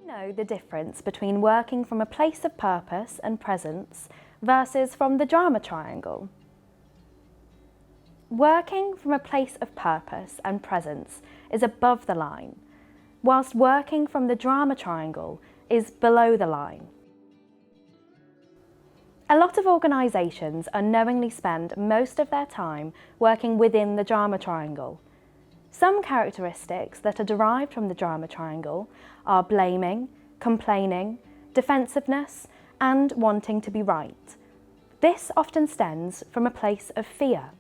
Know the difference between working from a place of purpose and presence versus from the drama triangle? Working from a place of purpose and presence is above the line, whilst working from the drama triangle is below the line. A lot of organisations unknowingly spend most of their time working within the drama triangle. Some characteristics that are derived from the drama triangle are blaming, complaining, defensiveness, and wanting to be right. This often stems from a place of fear.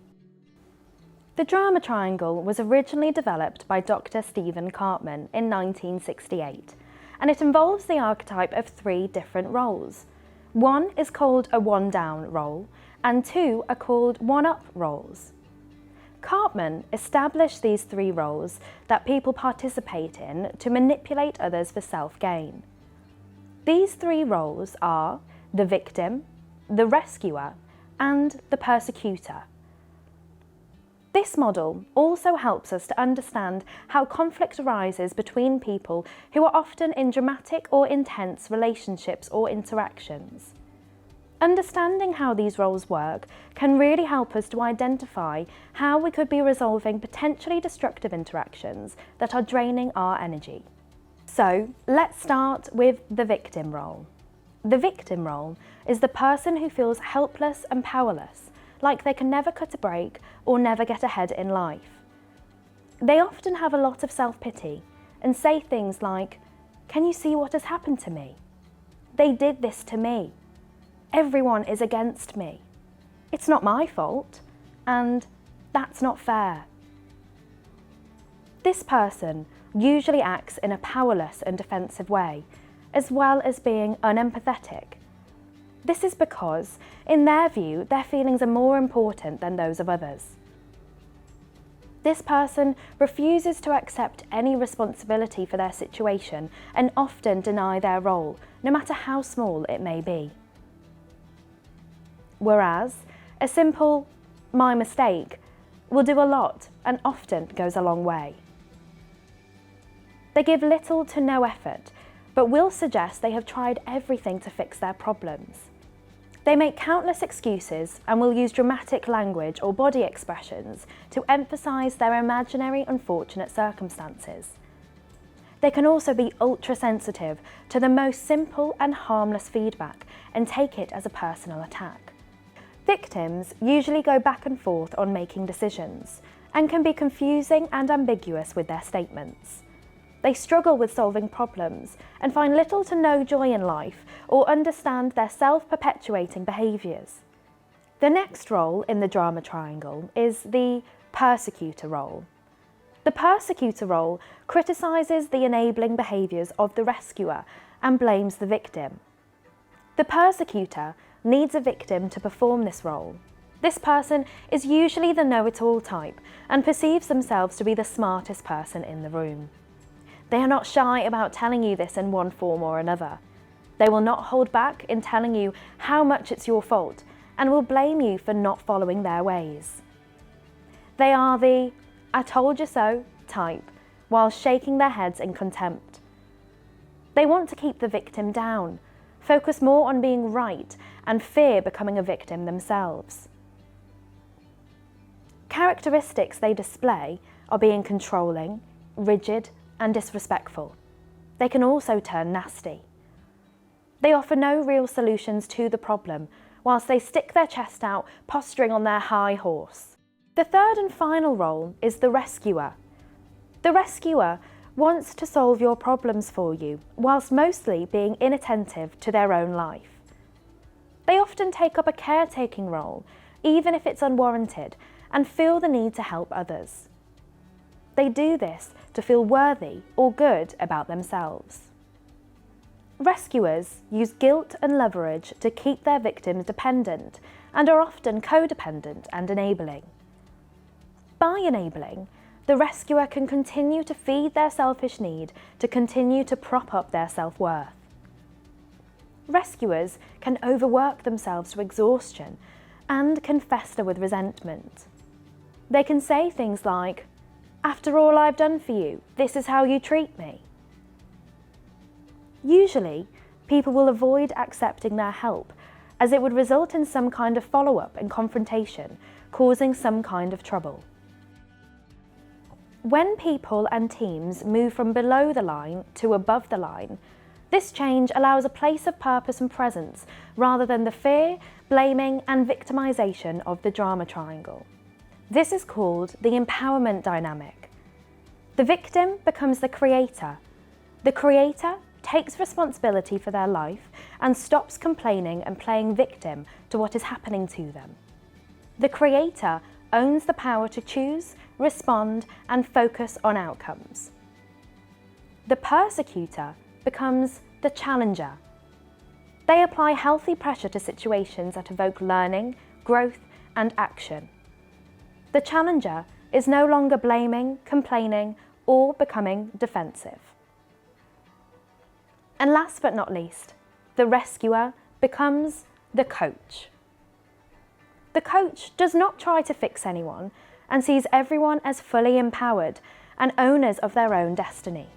The drama triangle was originally developed by Dr. Stephen Karpman in 1968, and it involves the archetype of 3 different roles. One is called a one-down role, and 2 are called one-up roles. Karpman established these 3 roles that people participate in to manipulate others for self-gain. These 3 roles are the victim, the rescuer, and the persecutor. This model also helps us to understand how conflict arises between people who are often in dramatic or intense relationships or interactions. Understanding how these roles work can really help us to identify how we could be resolving potentially destructive interactions that are draining our energy. So, let's start with the victim role. The victim role is the person who feels helpless and powerless, like they can never cut a break or never get ahead in life. They often have a lot of self-pity and say things like, "Can you see what has happened to me? They did this to me. Everyone is against me. It's not my fault, and that's not fair." This person usually acts in a powerless and defensive way, as well as being unempathetic. This is because, in their view, their feelings are more important than those of others. This person refuses to accept any responsibility for their situation and often deny their role, no matter how small it may be. Whereas, a simple "my mistake" will do a lot and often goes a long way. They give little to no effort, but will suggest they have tried everything to fix their problems. They make countless excuses and will use dramatic language or body expressions to emphasise their imaginary unfortunate circumstances. They can also be ultra-sensitive to the most simple and harmless feedback and take it as a personal attack. Victims usually go back and forth on making decisions and can be confusing and ambiguous with their statements. They struggle with solving problems and find little to no joy in life or understand their self-perpetuating behaviours. The next role in the drama triangle is the persecutor role. The persecutor role criticises the enabling behaviours of the rescuer and blames the victim. The persecutor needs a victim to perform this role. This person is usually the know-it-all type and perceives themselves to be the smartest person in the room. They are not shy about telling you this in one form or another. They will not hold back in telling you how much it's your fault and will blame you for not following their ways. They are the "I told you so" type, while shaking their heads in contempt. They want to keep the victim down, focus more on being right, and fear becoming a victim themselves. Characteristics they display are being controlling, rigid, and disrespectful. They can also turn nasty. They offer no real solutions to the problem, whilst they stick their chest out, posturing on their high horse. The third and final role is the rescuer. The rescuer wants to solve your problems for you, whilst mostly being inattentive to their own life. They often take up a caretaking role, even if it's unwarranted, and feel the need to help others. They do this to feel worthy or good about themselves. Rescuers use guilt and leverage to keep their victims dependent and are often codependent and enabling. By enabling, the rescuer can continue to feed their selfish need to continue to prop up their self-worth. Rescuers can overwork themselves to exhaustion and can fester with resentment. They can say things like, "After all I've done for you, this is how you treat me." Usually, people will avoid accepting their help, as it would result in some kind of follow-up and confrontation, causing some kind of trouble. When people and teams move from below the line to above the line, this change allows a place of purpose and presence rather than the fear, blaming and victimisation of the drama triangle. This is called the empowerment dynamic. The victim becomes the creator. The creator takes responsibility for their life and stops complaining and playing victim to what is happening to them. The creator owns the power to choose, respond and focus on outcomes. The persecutor becomes the challenger. They apply healthy pressure to situations that evoke learning, growth and action. The challenger is no longer blaming, complaining or becoming defensive. And last but not least, the rescuer becomes the coach. The coach does not try to fix anyone and sees everyone as fully empowered and owners of their own destiny.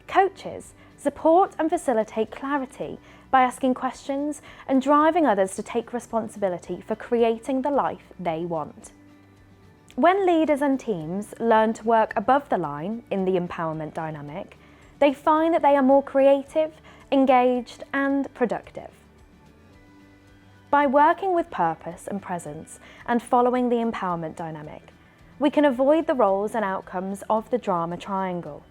Coaches support and facilitate clarity by asking questions and driving others to take responsibility for creating the life they want. When leaders and teams learn to work above the line in the empowerment dynamic, they find that they are more creative, engaged and productive. By working with purpose and presence and following the empowerment dynamic, we can avoid the roles and outcomes of the drama triangle.